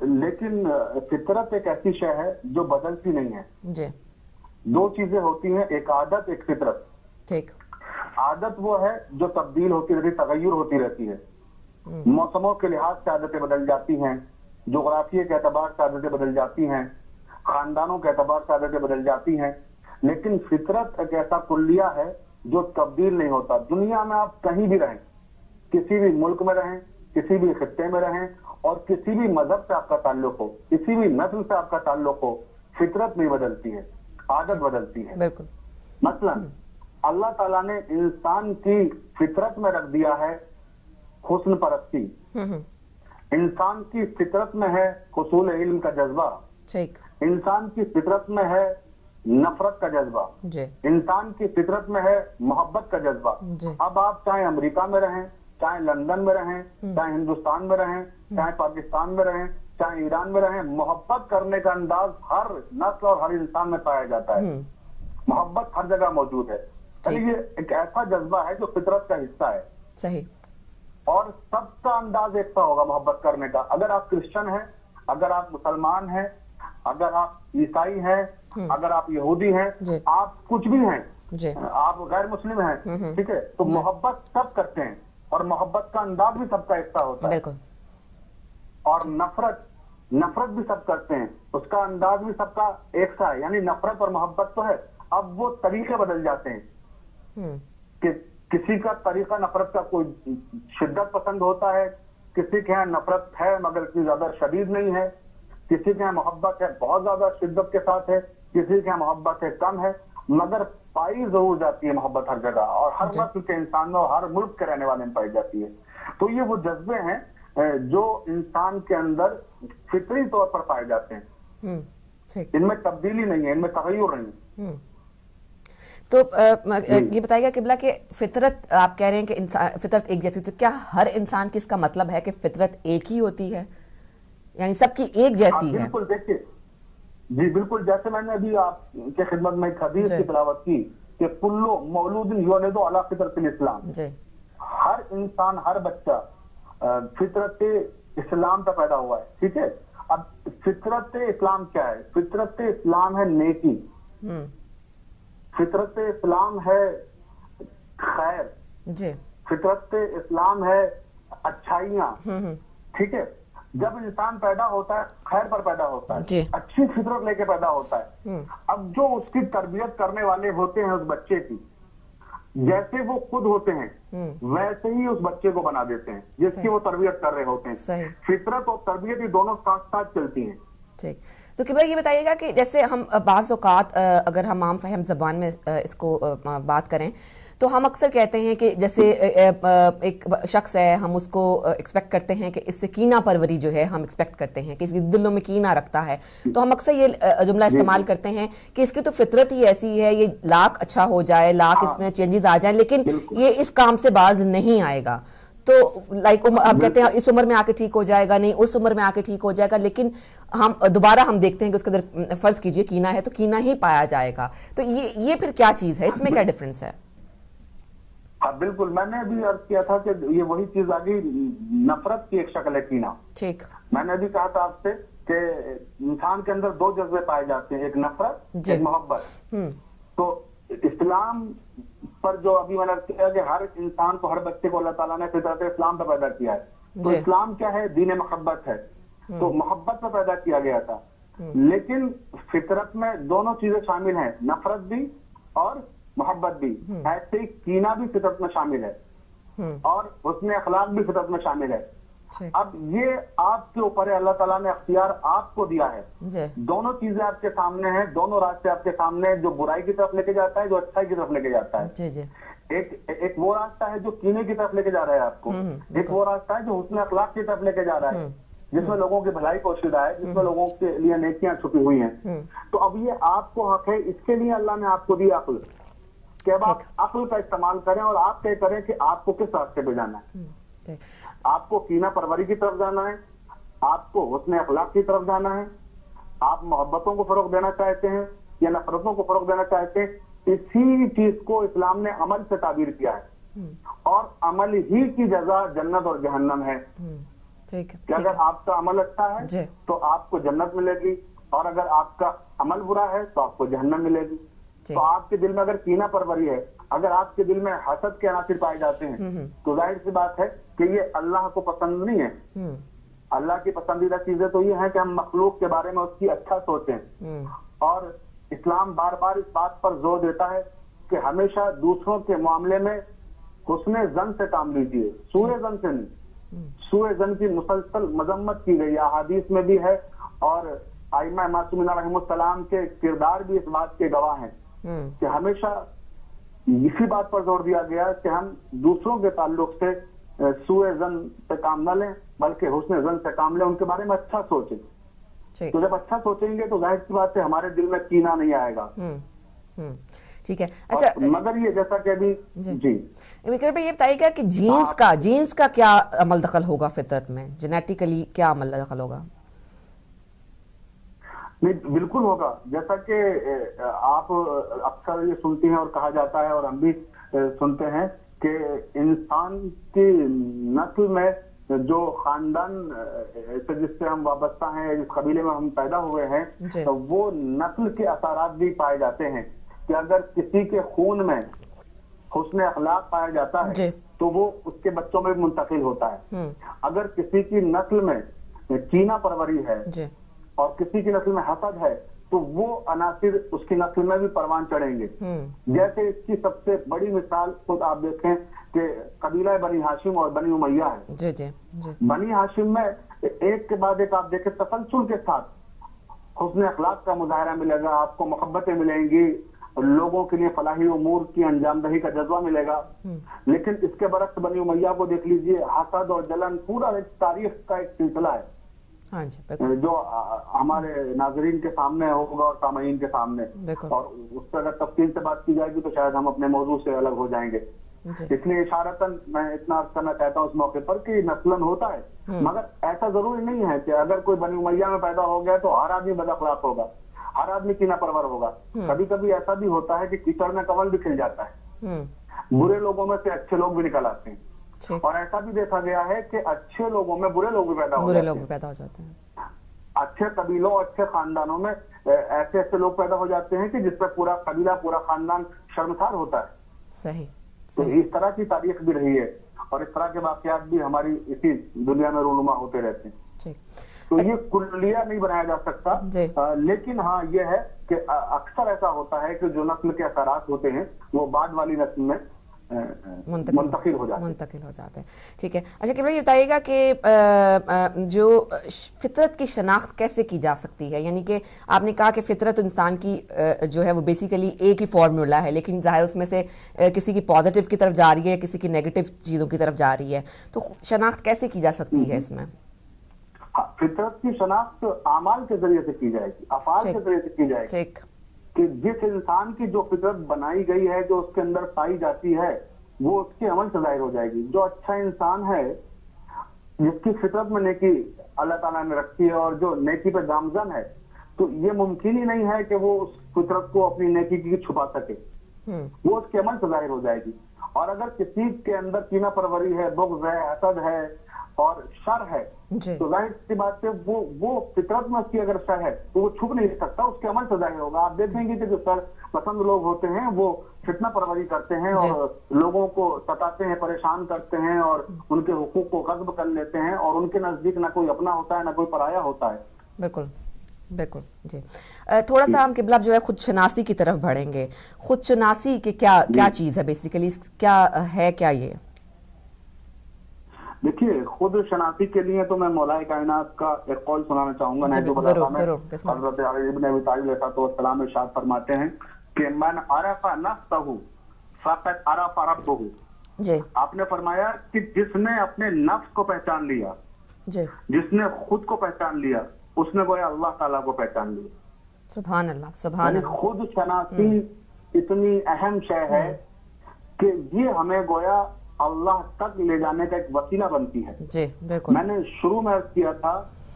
لیکن فطرت ایک ایسی شے ہے جو بدلتی نہیں ہے. جی. دو چیزیں ہوتی ہیں, ایک عادت ایک فطرت. ٹھیک. عادت وہ ہے جو تبدیل ہوتی رہتی, تغیر ہوتی رہتی ہے. موسموں کے لحاظ سے عادتیں بدل جاتی ہیں, جغرافیے کے اعتبار سے عادتیں بدل جاتی ہیں, خاندانوں کے اعتبار سے عادتیں بدل جاتی ہیں. لیکن فطرت ایک ایسا کلیہ ہے جو تبدیل نہیں ہوتا. دنیا میں آپ کہیں بھی رہیں, کسی بھی ملک میں رہیں, کسی بھی خطے میں رہیں, اور کسی بھی مذہب سے آپ کا تعلق ہو, کسی بھی نسل سے آپ کا تعلق ہو, فطرت نہیں بدلتی ہے, عادت بدلتی ہے. بالکل. مثلا اللہ تعالیٰ نے انسان کی فطرت میں رکھ دیا ہے حسن پرستی, انسان کی فطرت میں ہے حصول علم کا جذبہ, ٹھیک. انسان کی فطرت میں ہے نفرت کا جذبہ, جی. انسان کی فطرت میں ہے محبت کا جذبہ. جی. اب آپ چاہے امریکہ میں رہیں, چاہے لندن میں رہیں, چاہے ہندوستان میں رہیں, چاہے پاکستان میں رہیں, چاہے ایران میں رہیں, محبت کرنے کا انداز ہر نسل اور ہر انسان میں پایا جاتا ہے. محبت ہر جگہ موجود ہے. یہ ایک ایسا جذبہ ہے جو فطرت کا حصہ ہے. صحیح. اور سب کا انداز ایک سا ہوگا محبت کرنے کا. اگر آپ کرسچن ہیں, اگر آپ مسلمان ہیں, اگر آپ عیسائی ہیں, اگر آپ یہودی ہیں, آپ کچھ بھی ہیں, آپ غیر مسلم ہیں, ٹھیک ہے, تو محبت سب کرتے ہیں, اور محبت کا انداز بھی سب کا ایک سا ہوتا ہے. اور نفرت بھی سب کرتے ہیں, اس کا انداز بھی سب کا ایک سا ہے. یعنی نفرت اور محبت تو ہے, اب وہ طریقے بدل جاتے ہیں. کہ کسی کا طریقہ نفرت کا کوئی شدت پسند ہوتا ہے, کسی کے یہاں نفرت ہے مگر اتنی زیادہ شدید نہیں ہے, کسی کے یہاں محبت ہے بہت زیادہ شدت کے ساتھ ہے, کسی کے یہاں محبت ہے کم ہے, مگر پائی ضرور جاتی ہے محبت ہر جگہ, اور ہر نسل کے انسانوں, ہر ملک کے رہنے والے میں پائی جاتی ہے. تو یہ وہ جذبے ہیں جو انسان کے اندر فطری طور پر پائے جاتے ہیں. ان میں تبدیلی نہیں ہے, ان میں تغیر نہیں ہے. تو یہ بتائیے گا قبلہ کہ فطرت آپ کہہ رہے ہیں کہ فطرت ایک جیسی, تو کیا ہر انسان کی اس کا مطلب ہے کہ فطرت ایک ہی ہوتی ہے, یعنی سب کی ایک جیسی ہے؟ بالکل. دیکھیے جی بالکل, جیسے میں نے ابھی آپ کے خدمت میں ایک حدیث کی تلاوت کی کہ کلو مولود یولد علی فطرت الاسلام, ہر انسان, ہر بچہ فطرت اسلام پہ پیدا ہوا ہے. ٹھیک ہے, اب فطرت اسلام کیا ہے؟ فطرت اسلام ہے نیکی, فطرت اسلام ہے خیر, فطرت اسلام ہے اچھائیاں. ٹھیک ہے, جب انسان پیدا ہوتا ہے خیر پر پیدا ہوتا ہے, اچھی فطرت لے کے پیدا ہوتا ہے. اب جو اس کی تربیت کرنے والے ہوتے ہیں اس بچے کی, جیسے وہ خود ہوتے ہیں ویسے ہی اس بچے کو بنا دیتے ہیں جس کی وہ تربیت کر رہے ہوتے ہیں. فطرت اور تربیت یہ دونوں ساتھ ساتھ چلتی ہیں. ٹھیک. تو قبلہ یہ بتائیے گا کہ جیسے ہم بعض اوقات اگر ہم عام فہم زبان میں اس کو بات کریں تو ہم اکثر کہتے ہیں کہ جیسے ایک شخص ہے, ہم اس کو ایکسپیکٹ کرتے ہیں کہ اس سے کینہ پروری جو ہے ہم ایکسپیکٹ کرتے ہیں کہ اس کے دلوں میں کینہ رکھتا ہے, تو ہم اکثر یہ جملہ استعمال کرتے ہیں کہ اس کی تو فطرت ہی ایسی ہے, یہ لاکھ اچھا ہو جائے, لاکھ اس میں چینجز آ جائیں, لیکن یہ اس کام سے باز نہیں آئے گا. تو لائک آپ کہتے ہیں اس عمر میں آ کے ٹھیک ہو جائے گا, نہیں اس عمر میں آ کے ٹھیک ہو جائے گا, لیکن ہم دوبارہ ہم دیکھتے ہیں کہ اس کے اندر فرض کیجئے کینہ ہے تو کینہ ہی پایا جائے گا. تو یہ پھر کیا چیز ہے, اس میں کیا ڈیفرنس ہے؟ ہاں بالکل, میں نے ابھی عرض کیا تھا کہ یہ وہی چیز آ گئی, نفرت کی ایک شکل ہے کینہ. ٹھیک. میں نے ابھی کہا تھا آپ سے کہ انسان کے اندر دو جذبے پائے جاتے ہیں, ایک نفرت, ایک محبت. تو اسلام پر جو ابھی میں نے کیا کہ ہر انسان کو, ہر بچے کو اللہ تعالیٰ نے فطرت اسلام پہ پیدا کیا ہے. تو اسلام کیا ہے؟ دین محبت ہے, تو محبت پہ پیدا کیا گیا تھا. لیکن فطرت میں دونوں چیزیں شامل ہیں, نفرت بھی اور محبت بھی. ایسے ہی کینہ بھی فطرت میں شامل ہے, اور حسن اخلاق بھی فطرت میں شامل ہے. اب یہ آپ کے اوپر ہے, اللہ تعالیٰ نے اختیار آپ کو دیا ہے. دونوں چیزیں آپ کے سامنے ہیں, دونوں راستے آپ کے سامنے ہیں, جو برائی کی طرف لے کے جاتا ہے, جو اچھائی کی طرف لے کے جاتا ہے. ایک وہ راستہ ہے جو کینے کی طرف لے کے جا رہا ہے آپ کو, ایک وہ راستہ ہے جو حسن اخلاق کی طرف لے کے جا رہا ہے, جس میں لوگوں کی بھلائی پوشیدہ ہے, جس میں لوگوں کے لیے نیکیاں چھپی ہوئی ہیں. تو اب یہ آپ کو حق ہے, اس کے لیے اللہ نے آپ کو دی عقل کہ اب آپ عقل کا استعمال کریں اور آپ طے کریں کہ آپ کو کس راستے پہ جانا ہے. آپ کو کینہ پروری کی طرف جانا ہے, آپ کو حسن اخلاق کی طرف جانا ہے, آپ محبتوں کو فروغ دینا چاہتے ہیں یا نفرتوں کو فروغ دینا چاہتے ہیں. اسی چیز کو اسلام نے عمل سے تعبیر کیا ہے, اور عمل ہی کی جزا جنت اور جہنم ہے. کہ اگر آپ کا عمل اچھا ہے تو آپ کو جنت ملے گی، اور اگر آپ کا عمل برا ہے تو آپ کو جہنم ملے گی۔ تو آپ کے دل میں اگر کینہ پروری ہے، اگر آپ کے دل میں حسد کے عناصر پائے جاتے ہیں، تو ظاہر سی بات ہے کہ یہ اللہ کو پسند نہیں ہے۔ اللہ کی پسندیدہ چیزیں تو یہ ہیں کہ ہم مخلوق کے بارے میں اس کی اچھا سوچیں، اور اسلام بار بار اس بات پر زور دیتا ہے کہ ہمیشہ دوسروں کے معاملے میں حسن ظن سے کام لیجیے، سوء ظن سے نہیں۔ سوء ظن کی مسلسل مذمت کی گئی احادیث میں بھی ہے، اور ائمہ معصومین علیہم السلام کے کردار بھی اس بات کے گواہ ہیں کہ ہمیشہ اسی بات پر زور دیا گیا کہ ہم دوسروں کے تعلق سے سوء ظن سے کام نہ لیں، بلکہ حسن ظن سے کام لیں، ان کے بارے میں اچھا سوچیں۔ تو جب اچھا سوچیں گے تو ظاہر سی بات ہے ہمارے دل میں کینہ نہیں آئے گا۔ ٹھیک ہے، اچھا مگر یہ جیسا کہ ابھی جی وکرم بھائی یہ بتائیے گا کہ جینز کا کیا عمل دخل ہوگا فطرت میں، جینیٹیکلی کیا عمل دخل ہوگا؟ نہیں بالکل ہوگا، جیسا کہ آپ اکثر یہ سنتی ہیں اور کہا جاتا ہے اور ہم بھی سنتے ہیں کہ انسان کی نسل میں جو خاندان جس سے ہم وابستہ ہیں، جس قبیلے میں ہم پیدا ہوئے ہیں، تو وہ نسل کے اثرات بھی پائے جاتے ہیں کہ اگر کسی کے خون میں حسن اخلاق پایا جاتا ہے تو وہ اس کے بچوں میں منتقل ہوتا ہے۔ اگر کسی کی نسل میں کینہ پروری ہے اور کسی کی نسل میں حسد ہے تو وہ عناصر اس کی نسل میں بھی پروان چڑھیں گے۔ جیسے اس کی سب سے بڑی مثال خود آپ دیکھیں کہ قبیلہ بنی ہاشم اور بنی امیہ ہے۔ بنی ہاشم میں ایک کے بعد ایک آپ دیکھیں تسلسل کے ساتھ حسن اخلاق کا مظاہرہ ملے گا، آپ کو محبتیں ملیں گی، لوگوں کے لیے فلاحی امور کی انجام دہی کا جذبہ ملے گا۔ لیکن اس کے برعکس بنی امیہ کو دیکھ لیجئے، حسد اور جلن پورا ایک تاریخ کا ایک سلسلہ ہے جو ہمارے ناظرین کے سامنے ہوگا اور سامعین کے سامنے، اور اس پر اگر تفصیل سے بات کی جائے گی تو شاید ہم اپنے موضوع سے الگ ہو جائیں گے۔ اس لیے اشارتاً میں اتنا عرض کرنا چاہتا ہوں اس موقع پر کہ نسلاً ہوتا ہے، مگر ایسا ضروری نہیں ہے کہ اگر کوئی بنی امیہ میں پیدا ہو گیا تو ہر آدمی بد اخلاق ہوگا، ہر آدمی کینہ پرور ہوگا۔ کبھی کبھی ایسا بھی ہوتا ہے کہ کیچڑ میں کنول بھی کھل جاتا ہے، برے لوگوں میں سے اچھے لوگ بھی نکل آتے ہیں، اور ایسا بھی دیکھا گیا ہے کہ اچھے لوگوں میں برے لوگ بھی پیدا ہو جاتے ہیں۔ اچھے قبیلوں، اچھے خاندانوں میں ایسے ایسے لوگ پیدا ہو جاتے ہیں کہ جس پر پورا قبیلہ، پورا خاندان شرمسار ہوتا ہے۔ صحیح۔ تو اس طرح کی تاریخ بھی رہی ہے، اور اس طرح کے واقعات بھی ہماری اسی دنیا میں رونما ہوتے رہتے ہیں۔ تو یہ کلیہ نہیں بنایا جا سکتا، لیکن ہاں یہ ہے کہ اکثر ایسا ہوتا ہے کہ جو نسل کے اثرات ہوتے ہیں وہ بعد والی نسل میں منتقل ہو جاتے ہیں۔ ٹھیک ہے، اچھا کہ یہ بتائیے گا کہ جو فطرت کی شناخت کیسے کی جا سکتی ہے؟ یعنی کہ آپ نے کہا کہ فطرت انسان کی جو ہے وہ بیسیکلی ایک ہی فارمولا ہے، لیکن ظاہر اس میں سے کسی کی پازیٹیو کی طرف جا رہی ہے، کسی کی نیگیٹو چیزوں کی طرف جا رہی ہے، تو شناخت کیسے کی جا سکتی ہے اس میں؟ فطرت کی شناخت اعمال کے ذریعے سے کی جائے گی، افعال کے ذریعے سے کی جائے گی، کہ جس انسان کی جو فطرت بنائی گئی ہے، جو اس کے اندر پائی جاتی ہے، وہ اس کے عمل سے ظاہر ہو جائے گی۔ جو اچھا انسان ہے، جس کی فطرت میں نیکی اللہ تعالیٰ نے رکھی ہے اور جو نیکی پہ گامزن ہے، تو یہ ممکن ہی نہیں ہے کہ وہ اس فطرت کو اپنی نیکی کی چھپا سکے، وہ اس کے عمل سے ظاہر ہو جائے گی۔ اور اگر کسی کے اندر کینہ پروری ہے، بغض ہے، حسد ہے اور شر ہے، تو ظاہر سی بات سے وہ فطرت میں اس کی اگر شر ہے تو وہ چھپ نہیں سکتا، اس کے عمل سے ظاہر ہوگا۔ آپ دیکھیں گے کہ جو شر پسند لوگ ہوتے ہیں وہ فتنہ پروری کرتے ہیں اور لوگوں کو ستاتے ہیں، پریشان کرتے ہیں، اور ان کے حقوق کو غصب کر لیتے ہیں، اور ان کے نزدیک نہ کوئی اپنا ہوتا ہے نہ کوئی پرایا ہوتا ہے۔ بالکل بالکل جی۔ تھوڑا سا ہم قبلہ جو ہے خود شناسی کی طرف بڑھیں گے۔ خود شناسی کی کیا چیز ہے بیسیکلی، کیا ہے کیا یہ؟ دیکھیے، خود شناسی کے لیے تو میں مولا کائنات کا ایک قول سنانا چاہوں گا، حضرت علی ابن ابی طالب علیہ السلام ارشاد فرماتے ہیں کہ من عرف نفسہ فقد عرف ربہ۔ آپ نے فرمایا کہ جس نے اپنے نفس کو پہچان لیا، جس نے خود کو پہچان لیا، اس نے گویا اللہ تعالیٰ کو پہچان لیا۔ سبحان اللہ، سبحان اللہ۔ خود شناسی اتنی اہم شے ہے کہ یہ ہمیں گویا اللہ تک لے جانے کا ایک وسیلہ بنتی ہے۔ جی بالکل۔ میں نے شروع میں عرض کیا تھا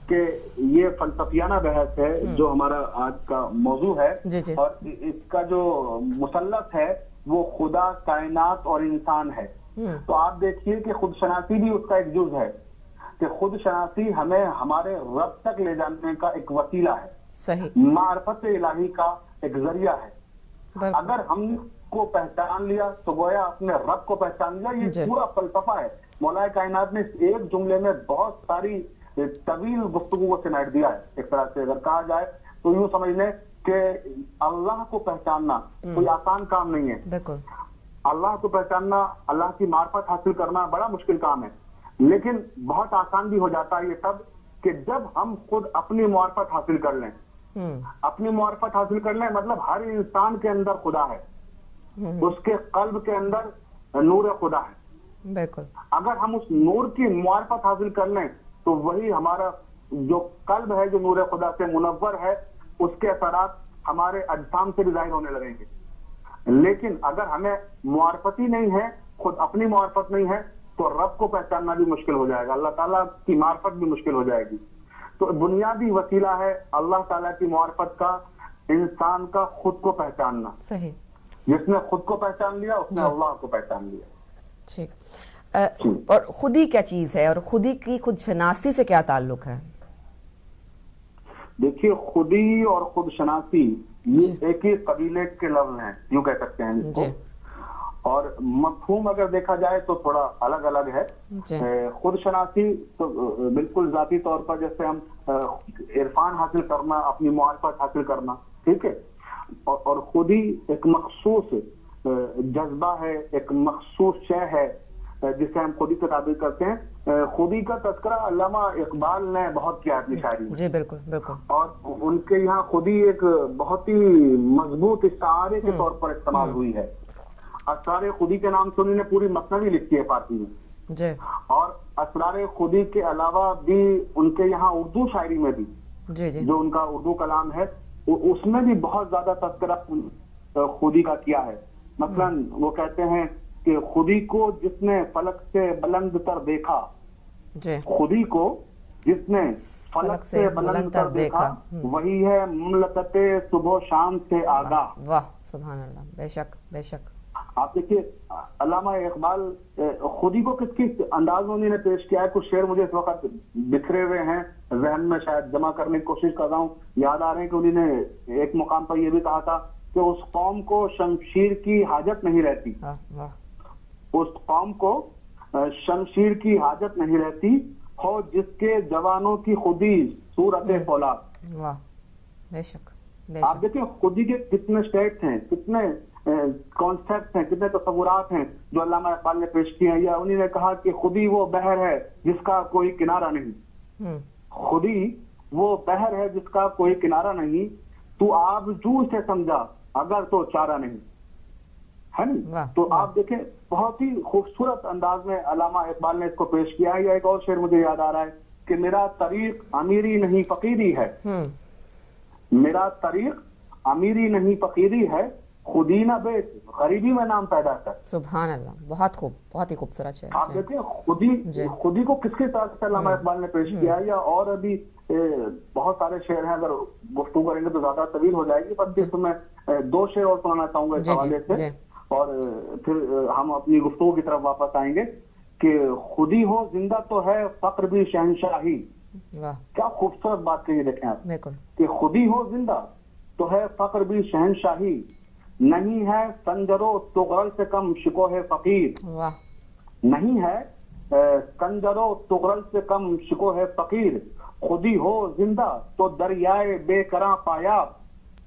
کہ یہ فلسفیانہ بحث ہے جو ہمارا آج کا موضوع ہے، اور اس کا جو مثلث ہے وہ خدا، کائنات اور انسان ہے۔ تو آپ دیکھیے کہ خود شناسی بھی اس کا ایک جز ہے۔ کہ خود شناسی ہمیں ہمارے رب تک لے جانے کا ایک وسیلہ ہے، صحیح، معرفت الہی کا ایک ذریعہ ہے۔ بالکل، اگر ہم کو پہچان لیا تو گویا اپنے رب کو پہچان لیا۔ یہ جی، پورا فلسفہ ہے۔ مولا کائنات نے اس ایک جملے میں بہت ساری طویل گفتگو کو سمیٹ دیا ہے۔ ایک طرح سے اگر کہا جائے تو یوں سمجھ لیں کہ اللہ کو پہچاننا کوئی آسان کام نہیں ہے۔ بالکل، اللہ کو پہچاننا، اللہ کی معرفت حاصل کرنا بڑا مشکل کام ہے، لیکن بہت آسان بھی ہو جاتا ہے یہ سب کہ جب ہم خود اپنی معرفت حاصل کر لیں۔ اپنی معرفت حاصل کر لیں مطلب ہر انسان کے اندر خدا ہے، اس کے قلب کے اندر نور خدا ہے۔ بالکل، اگر ہم اس نور کی معرفت حاصل کر لیں تو وہی ہمارا جو قلب ہے جو نور خدا سے منور ہے، اس کے اثرات ہمارے اجسام سے بھی ظاہر ہونے لگیں گے۔ لیکن اگر ہمیں معرفت ہی نہیں ہے، خود اپنی معرفت نہیں ہے، تو رب کو پہچاننا بھی مشکل ہو جائے گا، اللہ تعالیٰ کی معرفت بھی مشکل ہو جائے گی۔ تو بنیادی وسیلہ ہے اللہ تعالیٰ کی معرفت کا انسان کا خود کو پہچاننا۔ صحیح، جس نے خود کو پہچان لیا اس نے اللہ کو پہچان لیا۔ ٹھیک، اور خودی کیا چیز ہے اور خودی کی خود شناسی سے کیا تعلق ہے؟ دیکھیے، خودی اور خود شناسی یہ ایک ہی قبیلے کے لفظ ہیں، یوں کہہ سکتے ہیں اس کو، اور مفہوم اگر دیکھا جائے تو تھوڑا الگ الگ ہے۔ خود شناسی تو بالکل ذاتی طور پر جیسے ہم عرفان حاصل کرنا، اپنی معرفت حاصل کرنا، ٹھیک ہے، اور خودی ایک مخصوص جذبہ ہے، ایک مخصوص شے ہے جسے ہم خودی سے تعبیر کرتے ہیں۔ خودی کا تذکرہ علامہ اقبال نے بہت کیا اپنی شاعری میں، جی بالکل بالکل، اور ان کے یہاں خودی ایک بہت ہی مضبوط استعارے کے طور پر استعمال ہوئی ہے۔ اسرار خودی کے نام سے انہوں نے پوری مثنوی لکھی ہے فارسی میں، جی، اور اسرار خودی کے علاوہ بھی ان کے یہاں اردو شاعری میں بھی جی جی، جو ان کا اردو کلام ہے اس میں بھی بہت زیادہ تذکرہ خودی کا کیا ہے۔ مثلا وہ کہتے ہیں کہ خودی کو جس نے فلک سے بلند تر دیکھا، جی، خودی کو جس نے فلک سے بلند تر دیکھا، وہی ہے مملکت صبح و شام سے آگاہ۔ واہ سبحان اللہ، بے شک بے شک۔ آپ دیکھیے علامہ اقبال خودی کو کس کس انداز میں انہوں نے پیش کیا ہے۔ کچھ شعر مجھے اس وقت بکھرے ہوئے ہیں ذہن میں، شاید جمع کرنے کی کوشش کر رہا ہوں، یاد آ رہے ہیں کہ انہوں نے ایک مقام پر یہ بھی کہا تھا کہ اس قوم کو شمشیر کی حاجت نہیں رہتی، اس قوم کو شمشیر کی حاجت نہیں رہتی، ہو جس کے جوانوں کی خودی صورت فولاد۔ واہ، بے شک بے آپ شک، دیکھیں خودی کے کتنے اسٹیٹس ہیں، کتنے کانسیپٹس ہیں، کتنے تصورات ہیں جو علامہ اقبال نے پیش کیے ہیں۔ یا انہوں نے کہا کہ خودی وہ بحر ہے جس کا کوئی کنارہ نہیں، خودی وہ بحر ہے جس کا کوئی کنارہ نہیں، تو آپ جو سے سمجھا اگر تو چارہ نہیں، ہے نا۔ تو آپ دیکھیں بہت ہی خوبصورت انداز میں علامہ اقبال نے اس کو پیش کیا ہے۔ یا ایک اور شعر مجھے یاد آ رہا ہے کہ میرا طریق امیری نہیں فقیری ہے، میرا طریق امیری نہیں فقیری ہے، خودی نہ بیچ غریبی میں نام پیدا کر۔ سبحان اللہ، بہت خوب، بہت ہی خوبصورت شعر۔ آپ دیکھیں خودی کو کس کے طرح سے علامہ اقبال نے پیش کیا ہے۔ یا اور ابھی بہت سارے شعر ہیں، اگر گفتگو کریں گے تو زیادہ طویل ہو جائے گی، پر صرف میں دو شعر اور سنانا چاہوں گا اس حوالے سے، اور پھر ہم اپنی گفتگو کی طرف واپس آئیں گے۔ کہ خودی ہو زندہ تو ہے فقر بھی شہنشاہی۔ کیا خوبصورت بات کہی دیکھیں آپ، کہ خودی ہو زندہ تو ہے فقر بھی شہنشاہی، نہیں ہے سنجر و تغرل سے کم شکوہ فقیر، نہیں ہے سنجر و تغرل سے کم شکوہ فقیر، خودی ہو زندہ تو دریائے بے کراں پایاب،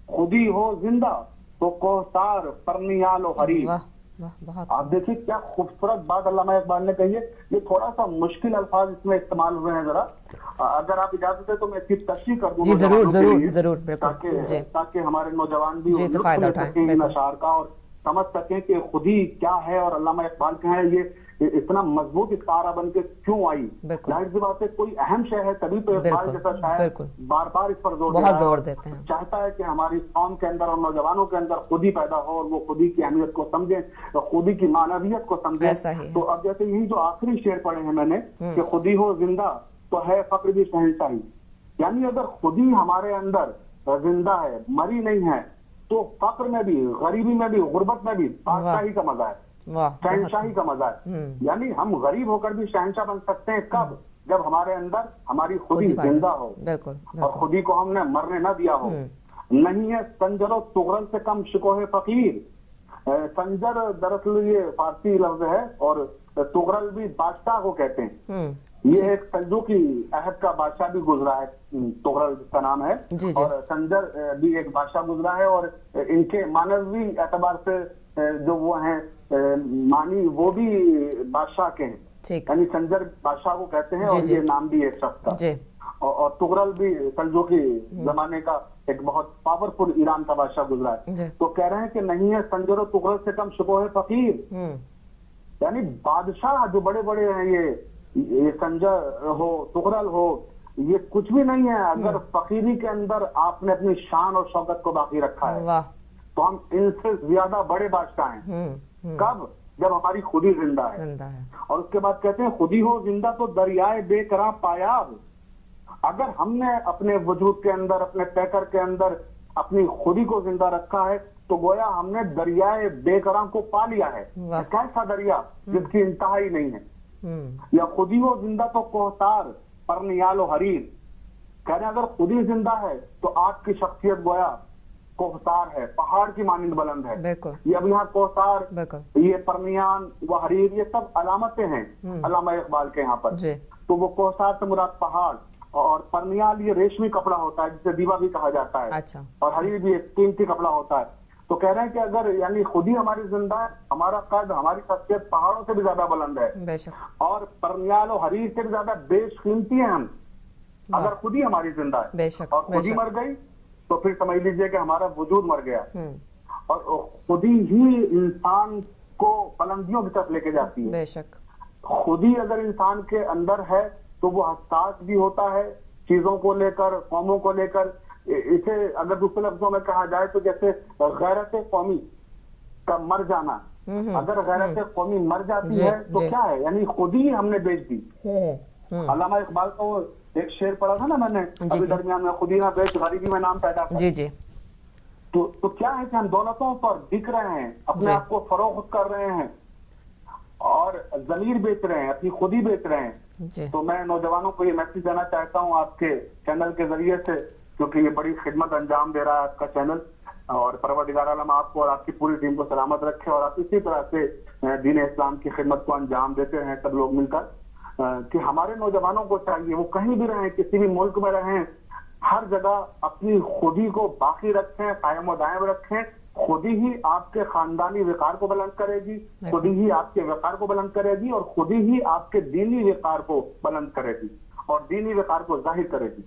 خودی ہو زندہ تو کوثار پرنیال و حریر۔ آپ دیکھیں کیا خوبصورت بات علامہ اقبال نے کہی ہے۔ یہ تھوڑا سا مشکل الفاظ اس میں استعمال ہوئے ہیں، ذرا اگر آپ اجازت ہے تو میں اس کی تشریح کر دوں گا ضرور ضرور ضرور، تاکہ ہمارے نوجوان بھی لطف لے سکیں ان اشعار کا اور سمجھ سکیں کہ خودی کیا ہے اور علامہ اقبال کیا ہے، یہ اتنا مضبوط استعارہ بن کے کیوں آئی۔ ظاہر سی بات ہے کوئی اہم شے ہے تبھی تو اقبال جیسا شاعر بار بار اس پر زور دیتا ہے، چاہتا ہے کہ ہماری قوم کے اندر اور نوجوانوں کے اندر خودی پیدا ہو اور وہ خودی کی اہمیت کو سمجھیں، خودی کی معنویت کو سمجھیں۔ تو اب جیسے یہی جو آخری شعر پڑھے ہیں میں نے کہ خودی ہو زندہ تو ہے فقر بھی شہنشاہی، یعنی اگر خودی ہمارے اندر زندہ ہے، مری نہیں ہے، تو فقر میں بھی، غریبی میں بھی، غربت میں بھی بادشاہی کا مزہ ہے، شہنشاہی کا مزہ ہے۔ یعنی ہم غریب ہو کر بھی شہنشاہ بن سکتے ہیں کب؟ جب ہمارے اندر ہماری خودی خودی زندہ ہو بالکل اور خودی کو ہم نے مرنے نہ دیا ہو. نہیں ہے سنجر و تغرل سے کم شکوہ فقیر. سنجر دراصل یہ فارسی لفظ ہے اور تغرل بھی بادشاہ کو کہتے ہیں. یہ ایک سلجوقی عہد کا بادشاہ بھی گزرا ہے, تغرل جس کا نام ہے, اور سنجر بھی ایک بادشاہ گزرا ہے, اور ان کے معنوی اعتبار سے جو وہ ہیں معنی وہ بھی بادشاہ کے ہیں, یعنی سنجر بادشاہ کو کہتے ہیں, اور یہ نام بھی ایک شخص کا. اور تغرل بھی سلجوقی زمانے کا ایک بہت پاورفل ایران کا بادشاہ گزرا ہے. تو کہہ رہے ہیں کہ نہیں ہے سنجر و تغرل سے کم شکوہ فقیر, یعنی بادشاہ جو بڑے بڑے ہیں یہ سنجر ہو تغرل ہو یہ کچھ بھی نہیں ہے اگر فقیری کے اندر آپ نے اپنی شان اور شوکت کو باقی رکھا ہے تو ہم ان سے زیادہ بڑے بادشاہ ہیں. کب؟ جب ہماری خودی زندہ ہے. اور اس کے بعد کہتے ہیں خودی ہو زندہ تو دریائے بے کراں پایاب. اگر ہم نے اپنے وجود کے اندر اپنے پیکر کے اندر اپنی خودی کو زندہ رکھا ہے تو گویا ہم نے دریائے بے کراں کو پا لیا ہے. کیسا دریا جس کی انتہا ہی نہیں ہے. یا خودی ہو زندہ تو کوہتار پرنیال و حریر. کہہ رہے ہیں اگر خودی زندہ ہے تو آپ کی شخصیت گویا کوہتار ہے, پہاڑ کی مانند بلند ہے. یہ اب یہاں کوہتار, یہ پرنیان و حریر یہ سب علامتیں ہیں علامہ اقبال کے یہاں پر. تو وہ کوہتار سے مراد پہاڑ, اور پرنیال یہ ریشمی کپڑا ہوتا ہے جسے دیوا بھی کہا جاتا ہے, اور حریر بھی ایک قیمتی کپڑا ہوتا ہے. تو کہہ رہے ہیں کہ اگر یعنی خودی ہماری زندہ ہے, ہمارا قد ہماری شخصیت پہاڑوں سے بھی زیادہ بلند ہے, اور پرنیال و حریر سے بھی زیادہ بیش قیمتی ہیں ہم, اگر خودی ہماری زندہ ہے. اور خودی مر گئی تو پھر سمجھ لیجئے کہ ہمارا وجود مر گیا. اور خودی ہی انسان کو بلندیوں کی طرف لے کے جاتی ہے. خودی اگر انسان کے اندر ہے تو وہ حساس بھی ہوتا ہے چیزوں کو لے کر, قوموں کو لے کر. اسے اگر دوسرے لفظوں میں کہا جائے تو جیسے غیرت قومی کا مر جانا, اگر غیرت قومی مر جاتی ہے تو کیا ہے, یعنی خودی ہم نے بیچ دی. علامہ اقبال کو ایک شعر پڑھا تھا نا میں نے ابھی درمیان میں, خودی نہ بیچ غریبی میں نام پیدا کر. تو کیا ہے کہ ہم دولتوں پر بک رہے ہیں, اپنے آپ کو فروخت کر رہے ہیں اور ضمیر بیچ رہے ہیں, اپنی خودی بیچ رہے ہیں. تو میں نوجوانوں کو یہ میسج دینا چاہتا ہوں آپ کے چینل کے ذریعے سے, کیونکہ یہ بڑی خدمت انجام دے رہا ہے آپ کا چینل, اور پروردگار عالم آپ کو اور آپ کی پوری ٹیم کو سلامت رکھے, اور آپ اسی طرح سے دین اسلام کی خدمت کو انجام دیتے ہیں سب لوگ مل کر. کہ ہمارے نوجوانوں کو چاہیے وہ کہیں بھی رہیں, کسی بھی ملک میں رہیں, ہر جگہ اپنی خودی کو باقی رکھیں, قائم و دائم رکھیں. خودی ہی آپ کے خاندانی وقار کو بلند کرے گی, خودی ہی آپ کے وقار کو بلند کرے گی, اور خودی ہی آپ کے دینی وقار کو بلند کرے گی اور دینی وقار کو ظاہر کرے گی.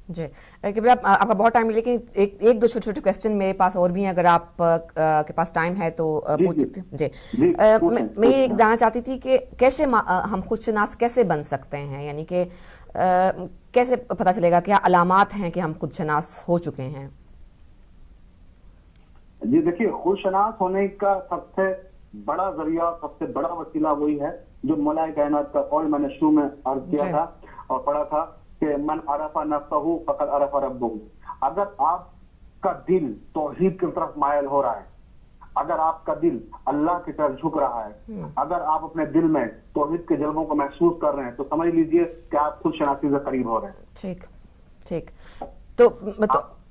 جی آپ کا بہت ٹائم ہے, لیکن ایک دو چھوٹے چھوٹے کویسچن میرے پاس اور بھی ہیں, اگر آپ کے پاس ٹائم ہے تو پوچھ سکتے ہیں. جی میں یہ جاننا چاہتی تھی کہ کیسے ہم خود شناس کیسے بن سکتے ہیں, یعنی کہ کیسے پتہ چلے گا, کیا علامات ہیں کہ ہم خود شناس ہو چکے ہیں؟ جی دیکھیے, خود شناس ہونے کا سب سے بڑا ذریعہ, سب سے بڑا وسیلہ وہی ہے جو مولا کائنات کا قول میں نے شروع میں عرض کیا تھا اور پڑھا تھا کہ من عرف نفسہ فقد عرف ربہ. اگر آپ کا دل توحید کی طرف مائل ہو رہا ہے, اگر آپ کا دل اللہ کی طرف جھک رہا ہے, اگر آپ اپنے دل میں توحید کے جلووں کو محسوس کر رہے ہیں تو سمجھ لیجئے کہ آپ خود شناسی سے قریب ہو رہے ہیں. ٹھیک. تو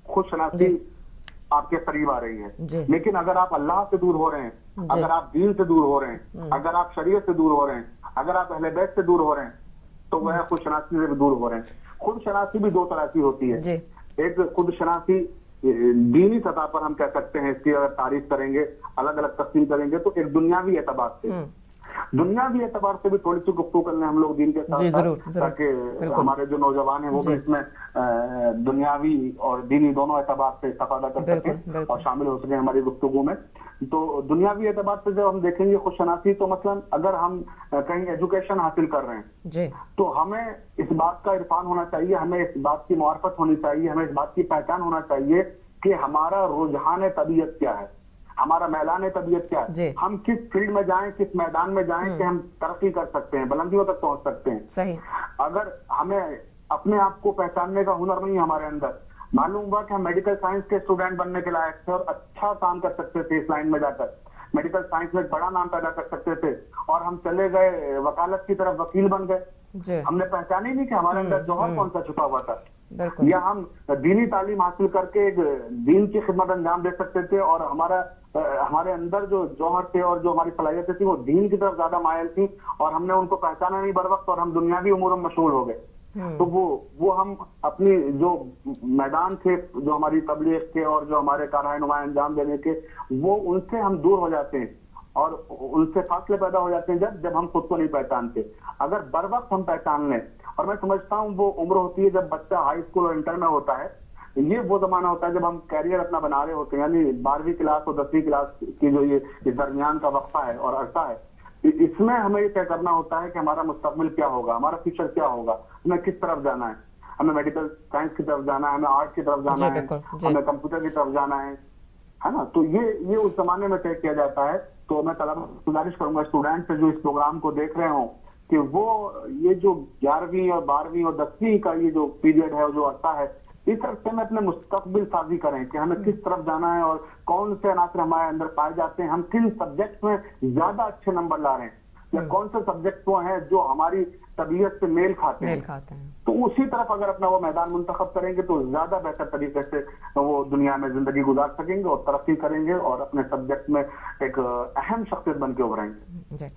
خود شناسی آپ کے قریب آ رہی ہے. لیکن اگر آپ اللہ سے دور ہو رہے ہیں, اگر آپ دین سے دور ہو رہے ہیں, اگر آپ شریعت سے دور ہو رہے ہیں, اگر آپ اہل بیت سے دور ہو رہے ہیں, تو وہ خود شناسی سے بھی دور ہو رہے ہیں. خود شناسی بھی دو طرح کی ہوتی ہے. ایک خود شناسی دینی سطح پر ہم کہہ سکتے ہیں, اس کی اگر تعریف کریں گے, الگ الگ تقسیم کریں گے, تو ایک دنیاوی اعتبار سے, دنیاوی اعتبار سے بھی تھوڑی سی گفتگو کرنے ہم لوگ دین کے ساتھ, تاکہ ہمارے جو نوجوان ہیں وہ بھی اس میں دنیاوی اور دینی دونوں اعتبار سے استفادہ کر سکیں اور شامل ہو سکیں ہماری گفتگو میں. تو دنیاوی اعتبار سے جب ہم دیکھیں گے خود شناسی, تو مثلا اگر ہم کہیں ایجوکیشن حاصل کر رہے ہیں تو ہمیں اس بات کا عرفان ہونا چاہیے, ہمیں اس بات کی معرفت ہونی چاہیے, ہمیں اس بات کی پہچان ہونا چاہیے کہ ہمارا رجحان طبیعت کیا ہے, ہمارا میلان طبیعت کیا ہے, ہم کس فیلڈ میں جائیں, کس میدان میں جائیں کہ ہم ترقی کر سکتے ہیں, بلندیوں تک پہنچ سکتے ہیں. اگر ہمیں اپنے آپ کو پہچاننے کا ہنر نہیں ہمارے اندر, معلوم ہوا کہ ہم میڈیکل سائنس کے اسٹوڈنٹ بننے کے لائق تھے اور اچھا کام کر سکتے تھے اس لائن میں جا کر, میڈیکل سائنس میں ایک بڑا نام پیدا کر سکتے تھے، اور ہم چلے گئے وکالت کی طرف، وکیل بن گئے، ہم نے پہچانا ہی نہیں کہ ہمارے اندر جوہر کون سا چھپا ہوا تھا. یا ہم دینی تعلیم حاصل کر کے ایک دین کی خدمت انجام دے سکتے تھے، اور ہمارے اندر جو جوہر تھے اور جو ہماری صلاحیتیں تھیں وہ دین کی طرف زیادہ مائل تھی، اور ہم نے ان کو پہچانا نہیں بر وقت، اور ہم دنیاوی امور میں مشغول ہو گئے. تو وہ ہم اپنی جو میدان تھے، جو ہماری تبلیغ کے اور جو ہمارے کارہائے نمایاں انجام دینے کے، وہ ان سے ہم دور ہو جاتے ہیں اور ان سے فاصلے پیدا ہو جاتے ہیں جب ہم خود کو نہیں پہچانتے. اگر بر وقت ہم پہچان لیں، اور میں سمجھتا ہوں وہ عمر ہوتی ہے جب بچہ ہائی اسکول اور انٹر میں ہوتا ہے، یہ وہ زمانہ ہوتا ہے جب ہم کیریئر اپنا بنا رہے ہوتے ہیں، یعنی 12ویں کلاس اور 10ویں کلاس کی جو یہ درمیان کا وقفہ ہے اور عرصہ ہے، اس میں ہمیں یہ طے کرنا ہوتا ہے کہ ہمارا مستقبل کیا ہوگا، ہمارا فیوچر کیا ہوگا، ہمیں کس طرف جانا ہے. ہمیں میڈیکل سائنس کی طرف جانا ہے، ہمیں آرٹ کی طرف جانا ہے، ہمیں کمپیوٹر کی طرف جانا ہے نا. تو یہ اس زمانے میں طے کیا جاتا ہے. تو میں طلبا گزارش کروں گا اسٹوڈینٹ سے جو اس پروگرام کو دیکھ رہے ہوں کہ وہ یہ جو 11ویں اور 12ویں اور 10ویں کا یہ جو پیریڈ ہے، جو عرصہ ہے، اس عرصے میں اپنے مستقبل سازی کریں کہ ہمیں کس طرف جانا ہے اور کون سے عناصر ہمارے اندر پائے جاتے ہیں، ہم کن سبجیکٹ میں زیادہ اچھے نمبر لا رہے ہیں، یا کون سے سبجیکٹ وہ ہیں جو ہماری طبیعت سے میل کھاتے ہیں. تو اسی طرف اگر اپنا وہ میدان منتخب کریں گے تو زیادہ بہتر طریقے سے وہ دنیا میں زندگی گزار سکیں گے اور ترقی کریں گے اور اپنے سبجیکٹ میں ایک اہم شخصیت بن کے ابھریں گے. جی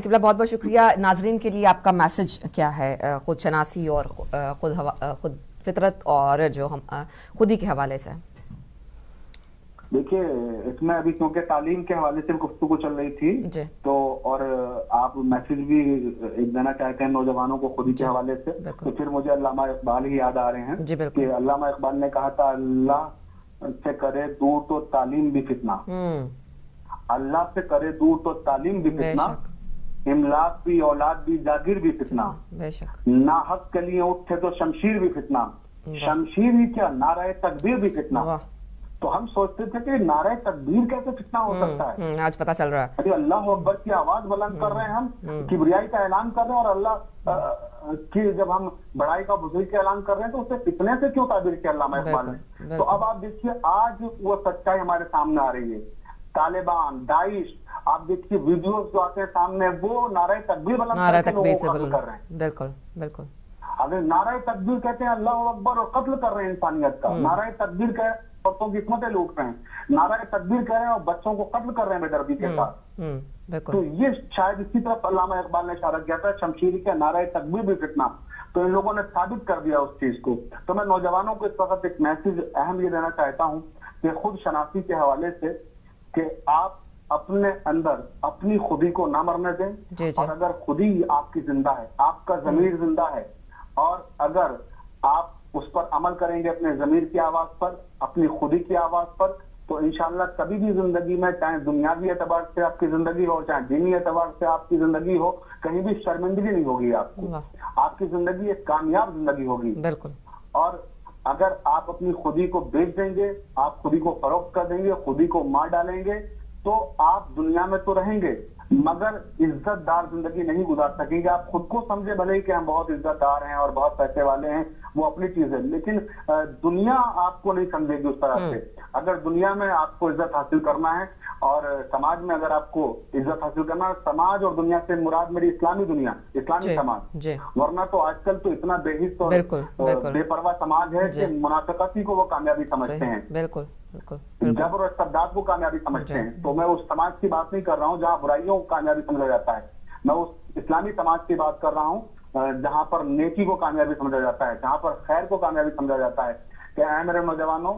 قبلہ بہت بہت شکریہ. ناظرین کے لیے آپ کا میسج کیا ہے خود شناسی اور خود فطرت اور جو ہم خودی کے حوالے سے؟ دیکھیے اس میں ابھی کیونکہ تعلیم کے حوالے سے گفتگو چل رہی تھی تو، اور آپ میسج بھی ایک دینا چاہتے ہیں نوجوانوں کو خودی کے حوالے سے، تو پھر مجھے علامہ اقبال ہی یاد آ رہے ہیں کہ علامہ اقبال نے کہا تھا اللہ سے کرے دور تو تعلیم بھی فتنہ، اللہ سے کرے دور تو تعلیم بھی فتنہ، املاک بھی اولاد بھی جاگیر بھی فتنہ، ناحق کے لیے اٹھے تو شمشیر بھی فتنہ، شمشیر ہی کیا نعرہ تکبیر بھی فتنہ. تو ہم سوچتے تھے کہ نعرہ تکبیر کیسے فتنہ ہو سکتا ہے، آج پتہ چل رہا ہے. اللہ اکبر کی آواز بلند کر رہے ہیں، ہم کبریائی کا اعلان کر رہے ہیں، اور اللہ کی جب ہم بڑائی کا بزرگی کا اعلان کر رہے ہیں تو اسے فتنے سے کیوں تعبیر کیا علامہ اقبال نے. تو اب آپ دیکھیے آج وہ سچائی ہمارے سامنے آ رہی ہے. طالبان، داعش، آپ دیکھیے ویڈیوز جو آتے ہیں سامنے، وہ نعرہ تکبیر بلند کر کے لوگوں کو قتل کر رہے ہیں. بالکل بالکل. اگر نعرہ تکبیر کہتے ہیں اللہ اکبر اور قتل کر رہے ہیں انسانیت کا، نعرہ تکبیر کہ عورتوں کی عصمتیں لوٹ رہے ہیں، نعرہ تکبیر کہہ رہے ہیں اور بچوں کو قتل کر رہے ہیں بے دردی کے ساتھ. تو یہ شاید اسی طرف علامہ اقبال نے اشارہ کیا تھا، شمشیر کے نعرہ تکبیر بھی فتنہ. تو ان لوگوں نے ثابت کر دیا اس چیز کو. تو میں نوجوانوں کو اس وقت ایک میسج اہم یہ دینا چاہتا ہوں کہ خود شناسی کے حوالے سے کہ آپ اپنے اندر اپنی خودی کو نہ مرنے دیں، اور اگر خودی آپ کی زندہ ہے، آپ کا ضمیر زندہ ہے، اور اگر آپ اس پر عمل کریں گے اپنے ضمیر کی آواز پر، اپنی خودی کی آواز پر، تو انشاءاللہ کبھی بھی زندگی میں چاہے دنیاوی اعتبار سے آپ کی زندگی ہو، چاہے دینی اعتبار سے آپ کی زندگی ہو، کہیں بھی شرمندگی نہیں ہوگی آپ کو. آپ کی زندگی ایک کامیاب زندگی ہوگی. بالکل. اور اگر آپ اپنی خودی کو بیچ دیں گے، آپ خودی کو فروخت کر دیں گے، خودی کو مار ڈالیں گے، تو آپ دنیا میں تو رہیں گے مگر عزت دار زندگی نہیں گزار سکیں گے. آپ خود کو سمجھے بھلے ہی کہ ہم بہت عزت دار ہیں اور بہت پیسے والے ہیں، وہ اپنی چیز ہے، لیکن دنیا آپ کو نہیں سمجھے گی اس طرح سے. اگر دنیا میں آپ کو عزت حاصل کرنا ہے اور سماج میں اگر آپ کو عزت حاصل کرنا ہے، سماج اور دنیا سے مراد میری اسلامی دنیا، اسلامی سماج، ورنہ تو آج کل تو اتنا بے حس اور بے پرواہ سماج ہے کہ منافقتی کو وہ کامیابی سمجھتے ہیں، بالکل جبر اور استبداد کو کامیابی سمجھتے ہیں. تو میں اس سماج کی بات نہیں کر رہا ہوں جہاں برائیوں کو کامیابی سمجھا جاتا ہے، میں اس اسلامی سماج کی بات کر رہا ہوں جہاں پر نیکی کو کامیابی سمجھا جاتا ہے، جہاں پر خیر کو کامیابی سمجھا جاتا ہے. کہ اے میرے نوجوانوں،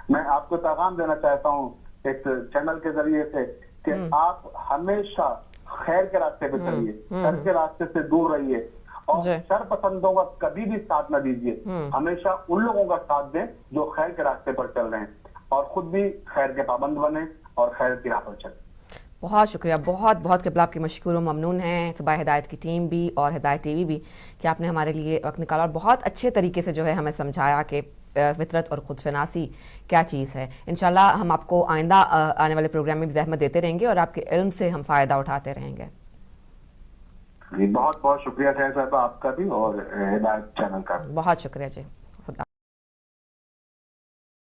میں آپ کو پیغام دینا چاہتا ہوں ایک چینل کے ذریعے سے کہ آپ ہمیشہ خیر کے راستے پہ چلیے، شر کے راستے سے دور رہیے، اور شر پسندوں کا کبھی بھی ساتھ نہ دیجیے. ہمیشہ ان لوگوں کا ساتھ دیں جو خیر کے راستے پر چل رہے ہیں، اور خود بھی خیر کے پابند بنیں اور خیر کی راہ پر چلیں. بہت شکریہ، بہت بہت قبلہ آپ کی مشکور و ممنون ہیں، صبح ہدایت کی ٹیم بھی اور ہدایت ٹی وی بھی، کہ آپ نے ہمارے لیے وقت نکالا اور بہت اچھے طریقے سے جو ہے ہمیں سمجھایا کہ فطرت اور خود شناسی کیا چیز ہے. انشاءاللہ ہم آپ کو آئندہ آنے والے پروگرام میں بھی زحمت دیتے رہیں گے اور آپ کے علم سے ہم فائدہ اٹھاتے رہیں گے. بہت بہت شکریہ شاہد صاحب آپ کا بھی اور ہدایت چینل کا. بہت شکریہ جی.